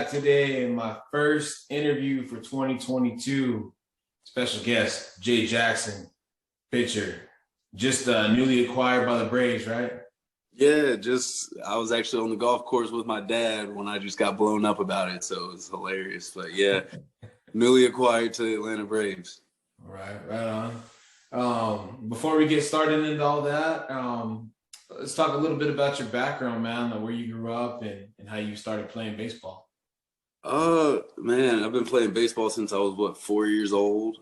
back today in my first interview for 2022. Special guest, Jay Jackson, pitcher, just newly acquired by the Braves, right? Yeah, I was actually on the golf course with my dad when I just got blown up about it, so it was hilarious. But yeah, newly acquired to the Atlanta Braves. Right on. Before we get started into all that, let's talk a little bit about your background, man, like where you grew up and how you started playing baseball. Man, I've been playing baseball since I was 4 years old.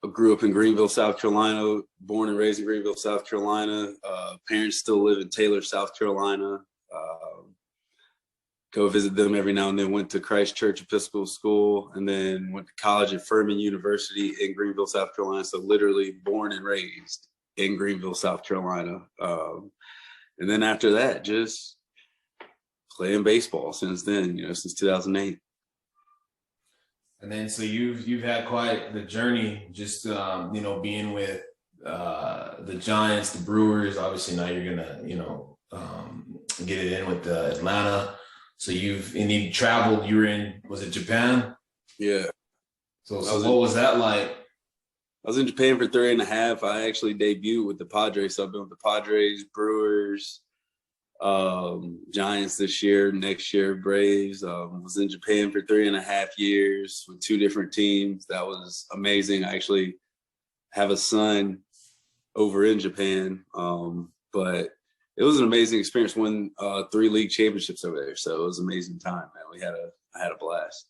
I grew up in Greenville, South Carolina, born and raised in Greenville, South Carolina. Parents still live in Taylor, South Carolina. Go visit them every now and then. Went to Christ Church Episcopal School and then went to college at Furman University in Greenville, South Carolina. So literally born and raised in Greenville, South Carolina. And then after that, just playing baseball since then, since 2008. And then so you've had quite the journey, just being with the Giants, the Brewers. Obviously now you're gonna get it in with the Atlanta. So you traveled. You were in, was it Japan? Yeah. So what was that like? I was in Japan for 3.5. I actually debuted with the Padres. So I've been with the Padres, Brewers, Giants this year, next year Braves. Was in Japan for 3.5 years with 2 different teams. That was amazing. I actually have a son over in Japan, but it was an amazing experience. Won 3 league championships over there, so it was an amazing time, man. I had a blast.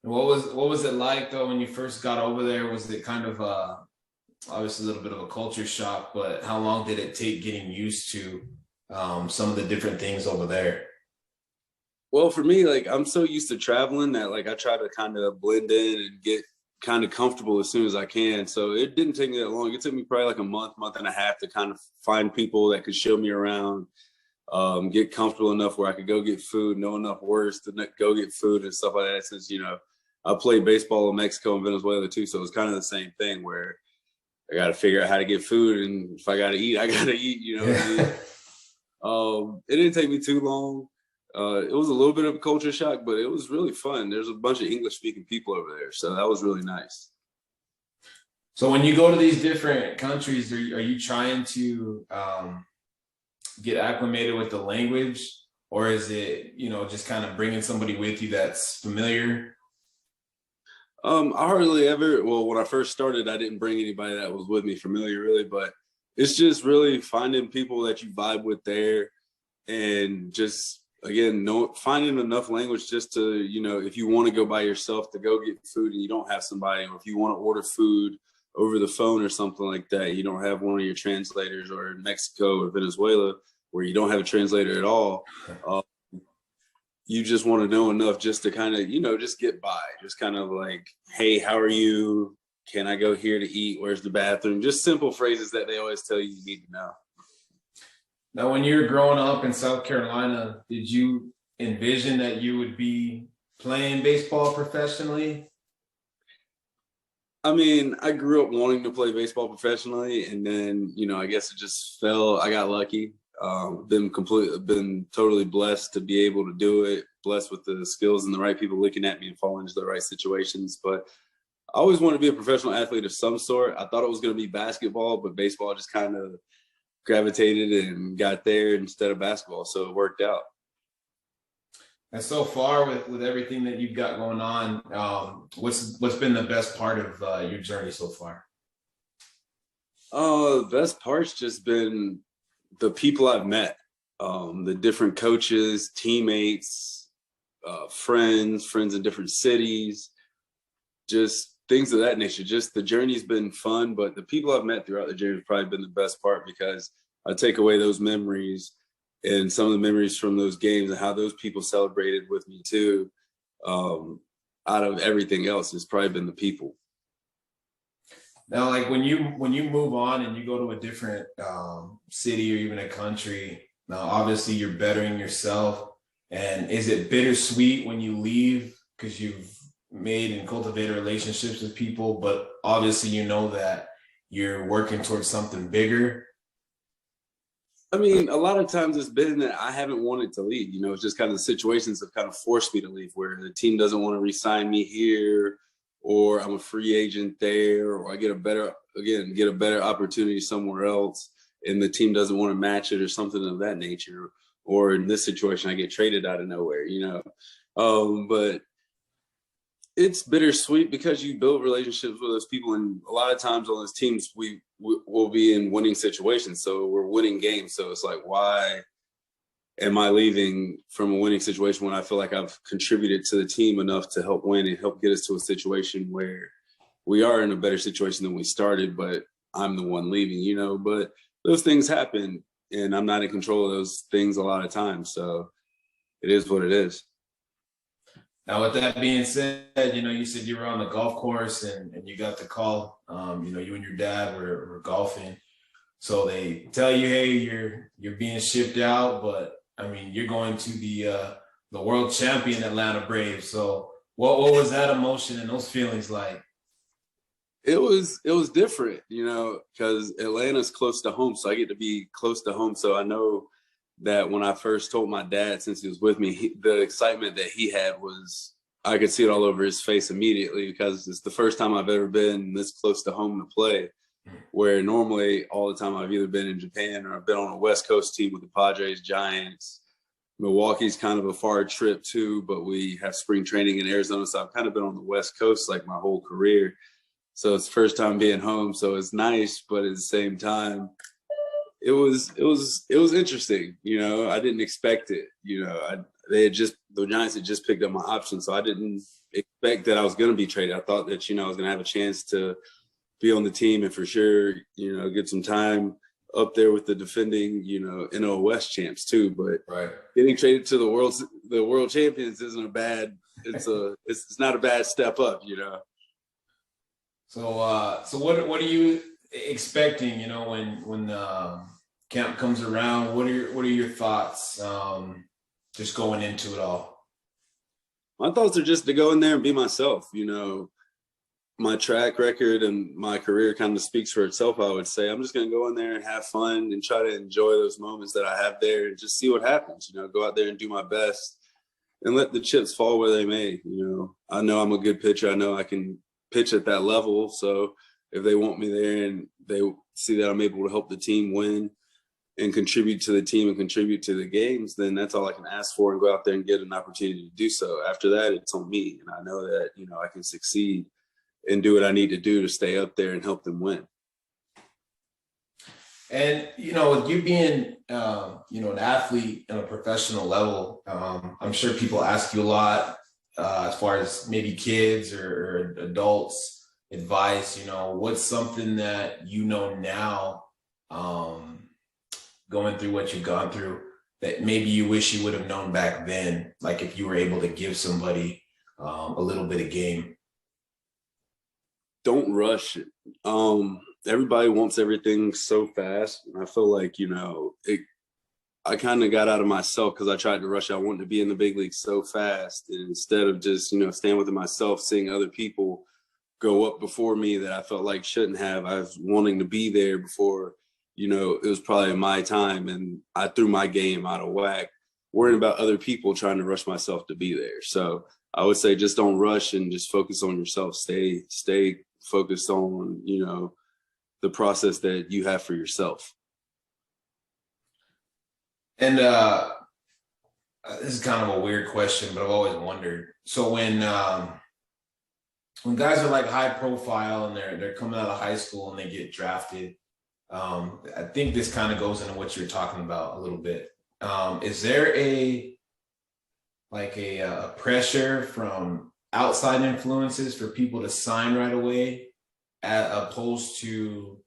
What was it like though when you first got over there? Was it kind of obviously a little bit of a culture shock, but how long did it take getting used to some of the different things over there? Well, for me, I'm so used to traveling that I try to kind of blend in and get kind of comfortable as soon as I can. So it didn't take me that long. It took me probably a month and a half to kind of find people that could show me around, get comfortable enough where I could go get food, know enough words to go get food and stuff like that. Since, I played baseball in Mexico and Venezuela too. So it was kind of the same thing where I got to figure out how to get food. And if I got to eat, I got to eat, what I mean? It didn't take me too long. It was a little bit of a culture shock, but it was really fun. There's a bunch of English-speaking people over there, so that was really nice. So when you go to these different countries, are you trying to get acclimated with the language, or is it, just kind of bringing somebody with you that's familiar? I hardly ever. Well, when I first started, I didn't bring anybody that was with me familiar, really, but it's just really finding people that you vibe with there, and just finding enough language just to, if you want to go by yourself to go get food and you don't have somebody, or if you want to order food over the phone or something like that, you don't have one of your translators, or in Mexico or Venezuela where you don't have a translator at all. You just want to know enough just to kind of, just get by, just kind of hey, how are you? Can I go here to eat? Where's the bathroom? Just simple phrases that they always tell you need to know. Now, when you were growing up in South Carolina, did you envision that you would be playing baseball professionally? I mean, I grew up wanting to play baseball professionally, and then, I guess it just fell. I got lucky. Been totally blessed to be able to do it, blessed with the skills and the right people looking at me and falling into the right situations. But I always wanted to be a professional athlete of some sort. I thought it was going to be basketball, but baseball just kind of gravitated and got there instead of basketball, so it worked out. And so far with everything that you've got going on, what's been the best part of your journey so far? The best part's just been the people I've met, the different coaches, teammates, friends in different cities, just things of that nature. Just the journey's been fun, but the people I've met throughout the journey have probably been the best part, because I take away those memories and some of the memories from those games and how those people celebrated with me too. Out of everything else, it's probably been the people. Now, when you move on and you go to a different city or even a country, now obviously you're bettering yourself. And is it bittersweet when you leave because you've made and cultivated relationships with people, but obviously that you're working towards something bigger? I mean, a lot of times it's been that I haven't wanted to leave. It's just kind of the situations have kind of forced me to leave, where the team doesn't want to re-sign me here, or I'm a free agent there, or I get a better opportunity somewhere else, and the team doesn't want to match it or something of that nature. Or in this situation, I get traded out of nowhere. But it's bittersweet because you build relationships with those people, and a lot of times on those teams we will be in winning situations, so we're winning games. So it's like, why am I leaving from a winning situation when I feel like I've contributed to the team enough to help win and help get us to a situation where we are in a better situation than we started, but I'm the one leaving. But those things happen, and I'm not in control of those things a lot of times, so it is what it is. Now, with that being said, you said you were on the golf course and you got the call. You and your dad were golfing. So they tell you, hey, you're being shipped out, but I mean, you're going to the world champion Atlanta Braves. So what was that emotion and those feelings like? It was different, because Atlanta's close to home, so I get to be close to home. So I know that when I first told my dad, since he was with me, the excitement that he had I could see it all over his face immediately, because it's the first time I've ever been this close to home to play, where normally all the time I've either been in Japan or I've been on a West Coast team with the Padres, Giants. Milwaukee's kind of a far trip too, but we have spring training in Arizona. So I've kind of been on the West Coast like my whole career. So it's the first time being home. So it's nice, but at the same time, it was interesting. I didn't expect it. The Giants had just picked up my option, so I didn't expect that I was going to be traded. I thought that I was going to have a chance to be on the team and for sure get some time up there with the defending NL West champs too. But right, getting traded to the world champions isn't a bad. It's not a bad step up. So what are you expecting? When camp comes around, what are your thoughts? Just going into it all. My thoughts are just to go in there and be myself. My track record and my career kind of speaks for itself. I would say I'm just going to go in there and have fun and try to enjoy those moments that I have there and just see what happens. Go out there and do my best and let the chips fall where they may. I know I'm a good pitcher. I know I can pitch at that level. So if they want me there and they see that I'm able to help the team win and contribute to the team and contribute to the games, then that's all I can ask for, and go out there and get an opportunity to do so. After that, it's on me. And I know that, I can succeed and do what I need to do to stay up there and help them win. And, with you being, an athlete on a professional level, I'm sure people ask you a lot as far as maybe kids or adults advice. What's something that now going through what you've gone through that maybe you wish you would have known back then, like if you were able to give somebody a little bit of game? Don't rush it. Everybody wants everything so fast. And I feel like, I kind of got out of myself because I tried to rush. I wanted to be in the big leagues so fast. And instead of just, staying within myself, seeing other people go up before me that I felt like shouldn't have, I was wanting to be there before, it was probably my time. And I threw my game out of whack, worrying about other people, trying to rush myself to be there. So I would say just don't rush and just focus on yourself. Stay focused on, the process that you have for yourself. And this is kind of a weird question, but I've always wondered. So when guys are like high profile and they're coming out of high school and they get drafted, I think this kind of goes into what you're talking about a little bit. Is there a pressure from outside influences for people to sign right away, as opposed to,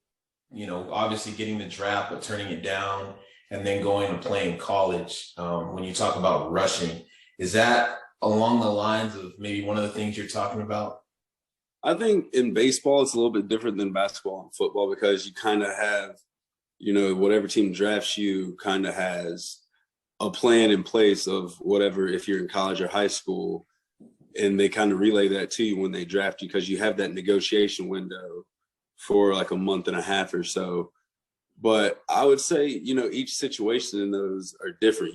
obviously getting the draft but turning it down and then going and playing college? When you talk about rushing, is that along the lines of maybe one of the things you're talking about? I think in baseball, it's a little bit different than basketball and football, because you kind of have, whatever team drafts you kind of has a plan in place of whatever, if you're in college or high school, and they kind of relay that to you when they draft you, because you have that negotiation window for like a month and a half or so But I would say, each situation in those are different.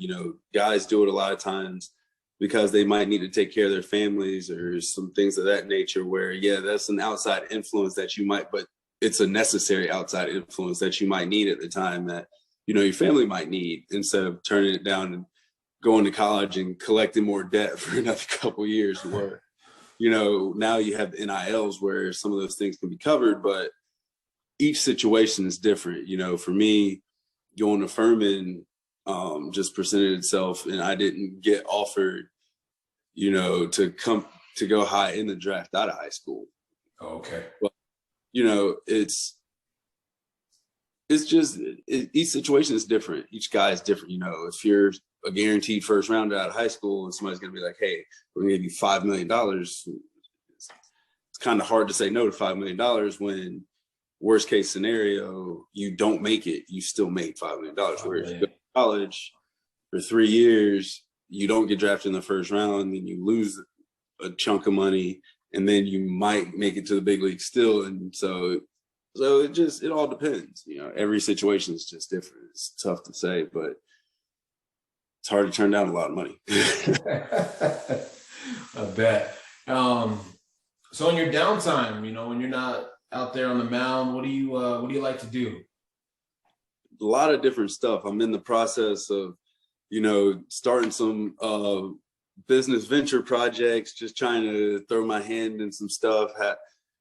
Guys do it a lot of times because they might need to take care of their families or some things of that nature where, yeah, that's an outside influence that you might, but it's a necessary outside influence that you might need at the time that, your family might need, instead of turning it down and going to college and collecting more debt for another couple of years. Where, now you have NILs where some of those things can be covered, but each situation is different. For me, going to Furman just presented itself, and I didn't get offered, to go high in the draft out of high school. Okay. But, it's just each situation is different. Each guy is different. If you're a guaranteed first rounder out of high school and somebody's going to be like, hey, we're going to give you $5 million, it's kind of hard to say no to $5 million when worst case scenario, you don't make it, you still make $5 million. Whereas you go to college for 3 years, you don't get drafted in the first round, then you lose a chunk of money, and then you might make it to the big league still. And so it all depends. Every situation is just different. It's tough to say, but it's hard to turn down a lot of money. I bet. So in your downtime, when you're not out there on the mound, what do you like to do? A lot of different stuff. I'm in the process of, starting some business venture projects, just trying to throw my hand in some stuff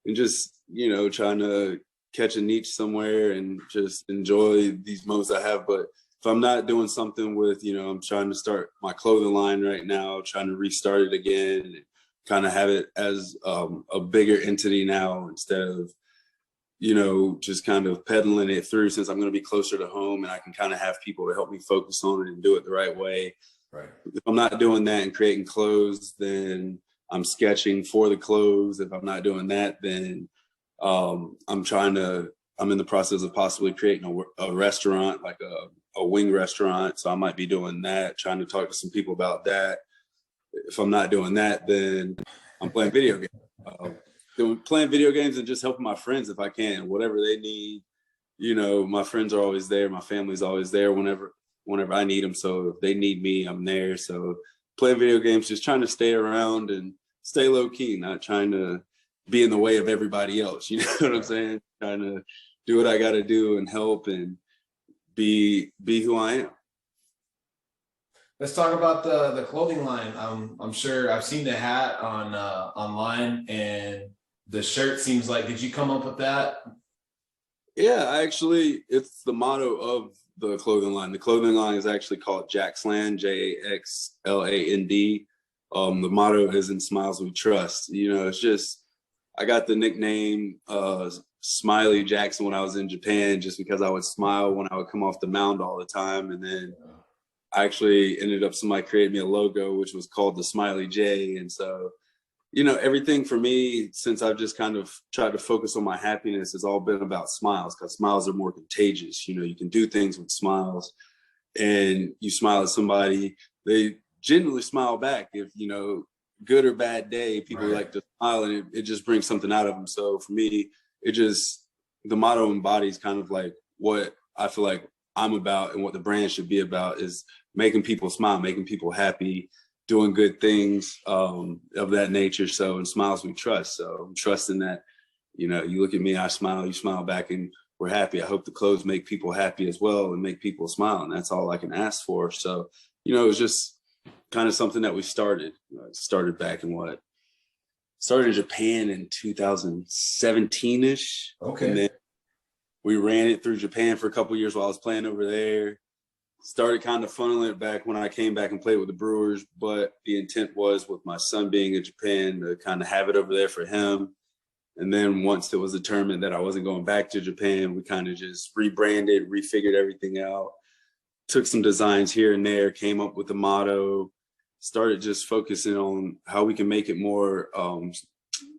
and just, trying to catch a niche somewhere and just enjoy these moments I have. But if I'm not doing something with, I'm trying to start my clothing line right now, trying to restart it again, and kind of have it as a bigger entity now, instead of, just kind of peddling it through, since I'm going to be closer to home and I can kind of have people to help me focus on it and do it the right way. Right. If I'm not doing that and creating clothes, then I'm sketching for the clothes. If I'm not doing that, then I'm in the process of possibly creating a restaurant, like a wing restaurant. So I might be doing that, trying to talk to some people about that. If I'm not doing that, then I'm playing video games. Playing video games and just helping my friends if I can, whatever they need. My friends are always there. My family's always there whenever I need them. So if they need me, I'm there. So playing video games, just trying to stay around and stay low key, not trying to be in the way of everybody else. You know what I'm saying? Trying to do what I got to do and help and be who I am. Let's talk about the clothing line. I'm sure I've seen the hat on online, and the shirt seems like, did you come up with that? Yeah, actually, it's the motto of the clothing line. The clothing line is actually called Jaxland, Jaxland. The motto is "In Smiles We Trust." It's just, I got the nickname Smiley Jackson when I was in Japan, just because I would smile when I would come off the mound all the time. And then I actually ended up, somebody created me a logo, which was called the Smiley J. And so, everything for me, since I've just kind of tried to focus on my happiness, has all been about smiles, because smiles are more contagious. You can do things with smiles, and you smile at somebody, they genuinely smile back. If, good or bad day, people like to smile, and it just brings something out of them. So for me, the motto embodies kind of like what I feel like I'm about, and what the brand should be about, is making people smile, making people happy, doing good things of that nature. So in Smiles We Trust. So I'm trusting that, you look at me, I smile, you smile back, and we're happy. I hope the clothes make people happy as well and make people smile. And that's all I can ask for. So, it was just kind of something that we started. Started back in started in Japan in 2017-ish. Okay. And then we ran it through Japan for a couple of years while I was playing over there. Started kind of funneling it back when I came back and played with the Brewers, but the intent was, with my son being in Japan, to kind of have it over there for him. And then once it was determined that I wasn't going back to Japan, we kind of just rebranded, refigured everything out, took some designs here and there, came up with the motto, started just focusing on how we can make it more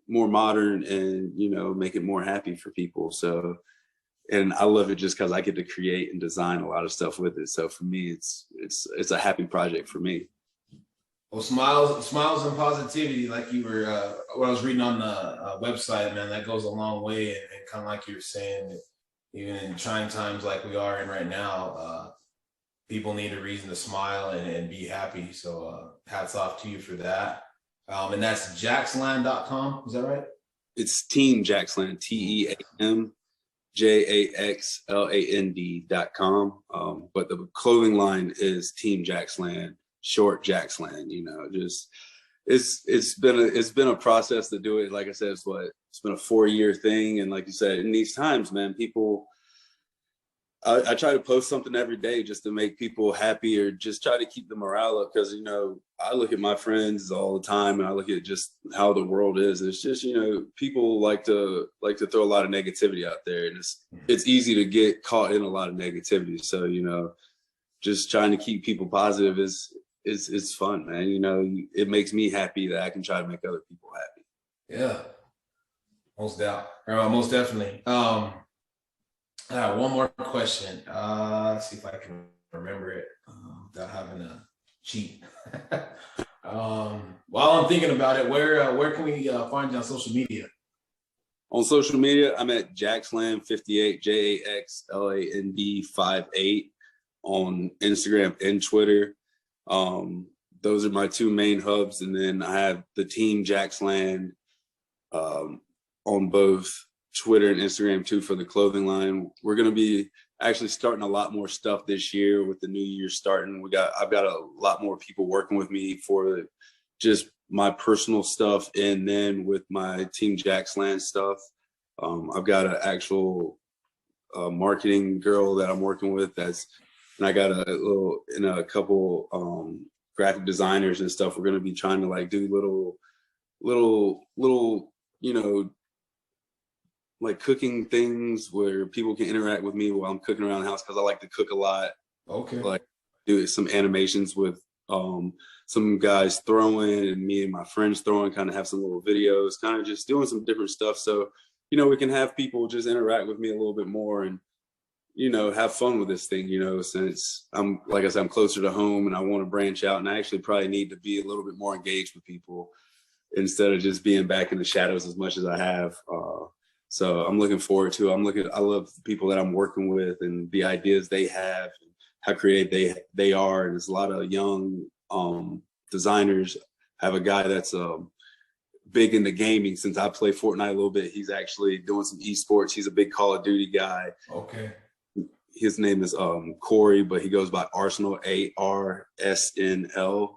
modern and, make it more happy for people. So, and I love it just because I get to create and design a lot of stuff with it. So for me, it's a happy project for me. Well, smiles and positivity, like you were, what I was reading on the website, man, that goes a long way. And kind of like you were saying, even in trying times like we are in right now, people need a reason to smile and be happy. So hats off to you for that. And that's jaxland.com. Is that right? It's Team Jaxland, TeamJaxland.com. But the clothing line is Team Jaxland, short Jaxland. You know, just it's been a process to do it. Like I said, it's been a 4-year thing, and like you said, in these times, man, people. I try to post something every day just to make people happy or just try to keep the morale up, because, you know, I look at my friends all the time and I look at just how the world is. It's just, you know, people like to throw a lot of negativity out there, and it's easy to get caught in a lot of negativity. So, you know, just trying to keep people positive is fun, man. You know, it makes me happy that I can try to make other people happy. Yeah, most definitely. One more question. Let's see if I can remember it without having to cheat. While I'm thinking about it, where can we find you on social media? On social media, I'm at Jaxland58, JAXLAND58 on Instagram and Twitter. Those are my two main hubs, and then I have the Team Jaxland on both Twitter and Instagram too for the clothing line. We're going to be actually starting a lot more stuff this year with the new year starting. I've got a lot more people working with me for just my personal stuff, and then with my Team Jaxland stuff. I've got an actual marketing girl that I'm working with, and I got a couple graphic designers and stuff. We're going to be trying to like do little, you know, like cooking things where people can interact with me while I'm cooking around the house, because I like to cook a lot. Okay. Like do some animations with some guys throwing and me and my friends throwing, kind of have some little videos, kind of just doing some different stuff. So, you know, we can have people just interact with me a little bit more and, you know, have fun with this thing, you know, since like I said, I'm closer to home and I want to branch out, and I actually probably need to be a little bit more engaged with people instead of just being back in the shadows as much as I have. So I'm looking forward to it. I love the people that I'm working with and the ideas they have, and how creative they are. And there's a lot of young designers. I have a guy that's big into gaming. Since I play Fortnite a little bit, he's actually doing some esports. He's a big Call of Duty guy. Okay. His name is Corey, but he goes by Arsenal, ARSNL.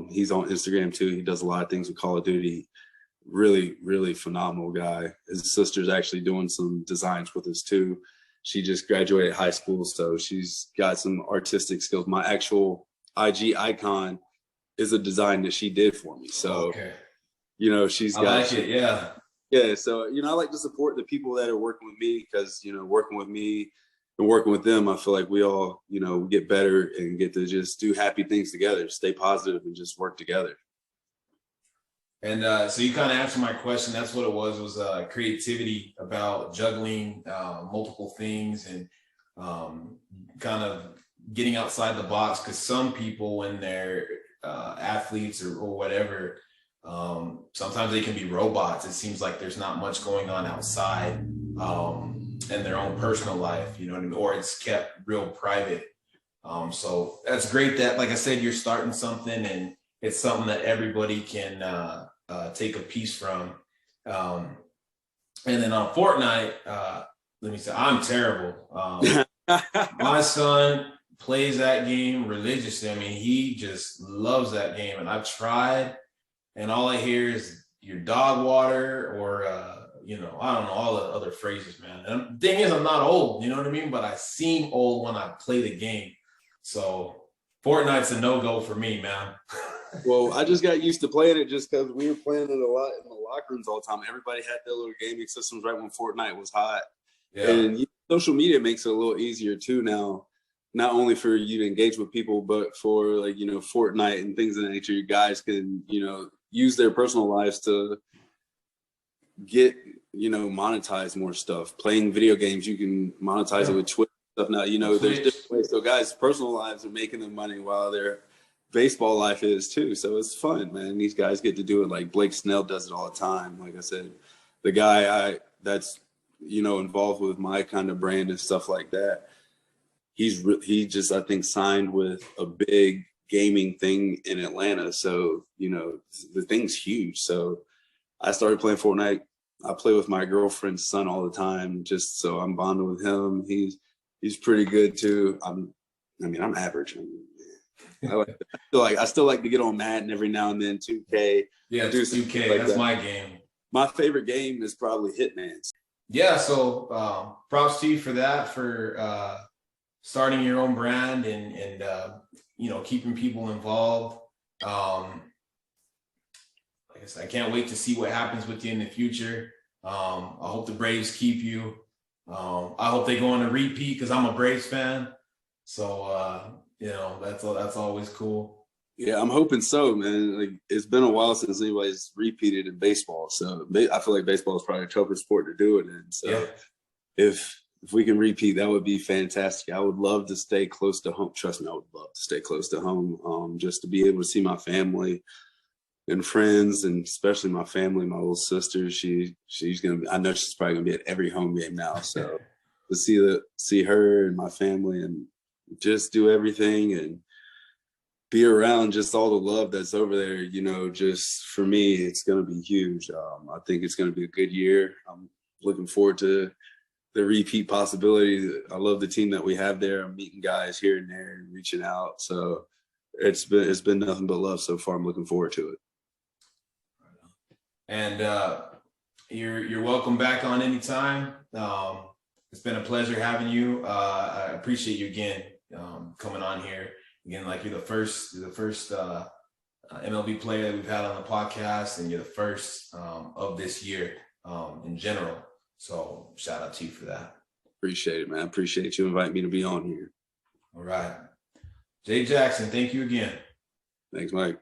He's on Instagram too. He does a lot of things with Call of Duty. Really, really phenomenal guy. His sister's actually doing some designs with us too. She just graduated high school, so she's got some artistic skills. My actual IG icon is a design that she did for me. So, okay. You know, she's got. I like it, yeah. Yeah, so, you know, I like to support the people that are working with me, because, you know, working with me and working with them, I feel like we all, you know, get better and get to just do happy things together, stay positive, and just work together. And so you kind of answered my question. That's what it was creativity, about juggling multiple things and kind of getting outside the box. Because some people, when they're athletes or whatever, sometimes they can be robots. It seems like there's not much going on outside in their own personal life, you know what I mean? Or it's kept real private. So that's great that, like I said, you're starting something, and it's something that everybody can take a piece from. And then on Fortnite, let me say, I'm terrible. My son plays that game religiously. I mean, he just loves that game. And I've tried, and all I hear is your dog water, or, you know, I don't know, all the other phrases, man. And the thing is, I'm not old, you know what I mean? But I seem old when I play the game. So Fortnite's a no-go for me, man. Well, I just got used to playing it just because we were playing it a lot in the locker rooms all the time. Everybody had their little gaming systems right when Fortnite was hot. Yeah. And social media makes it a little easier too now, not only for you to engage with people, but for, like, you know, Fortnite and things of that nature. You guys can, you know, use their personal lives to get, you know, monetize more stuff. Playing video games, you can monetize it with Twitch stuff now. You know, there's different ways. So guys' personal lives are making them money while their baseball life is too. So it's fun, man. These guys get to do it. Like Blake Snell does it all the time. Like I said, the guy that's involved with my kind of brand and stuff like that. He just, I think, signed with a big gaming thing in Atlanta. So, the thing's huge. So I started playing Fortnite. I play with my girlfriend's son all the time, just so I'm bonding with him. He's pretty good too. I'm average. I still like to get on Madden every now and then. 2K. Yeah, do 2K. Like that's my game. My favorite game is probably Hitman. Yeah. So props to you for that, for starting your own brand and keeping people involved. Like I said, I can't wait to see what happens with you in the future. I hope the Braves keep you. I hope they go on a repeat because I'm a Braves fan. So, that's always cool. Yeah, I'm hoping so, man. Like, it's been a while since anybody's repeated in baseball. So I feel like baseball is probably a tougher sport to do it in. So yeah. If we can repeat, that would be fantastic. I would love to stay close to home. Trust me, I would love to stay close to home, just to be able to see my family and friends, and especially my family. My little sister, she's gonna be, I know she's probably gonna be at every home game now. So to see her and my family and just do everything and be around just all the love that's over there, just for me, it's gonna be huge. I think it's gonna be a good year. I'm looking forward to the repeat possibility. I love the team that we have there. I'm meeting guys here and there and reaching out. So it's been nothing but love so far. I'm looking forward to it. And you're welcome back on anytime. It's been a pleasure having you. I appreciate you again coming on here. Again, like you're the first MLB player that we've had on the podcast, and you're the first of this year in general. So shout out to you for that. Appreciate it, man. I appreciate you inviting me to be on here. All right. Jay Jackson, thank you again. Thanks, Mike.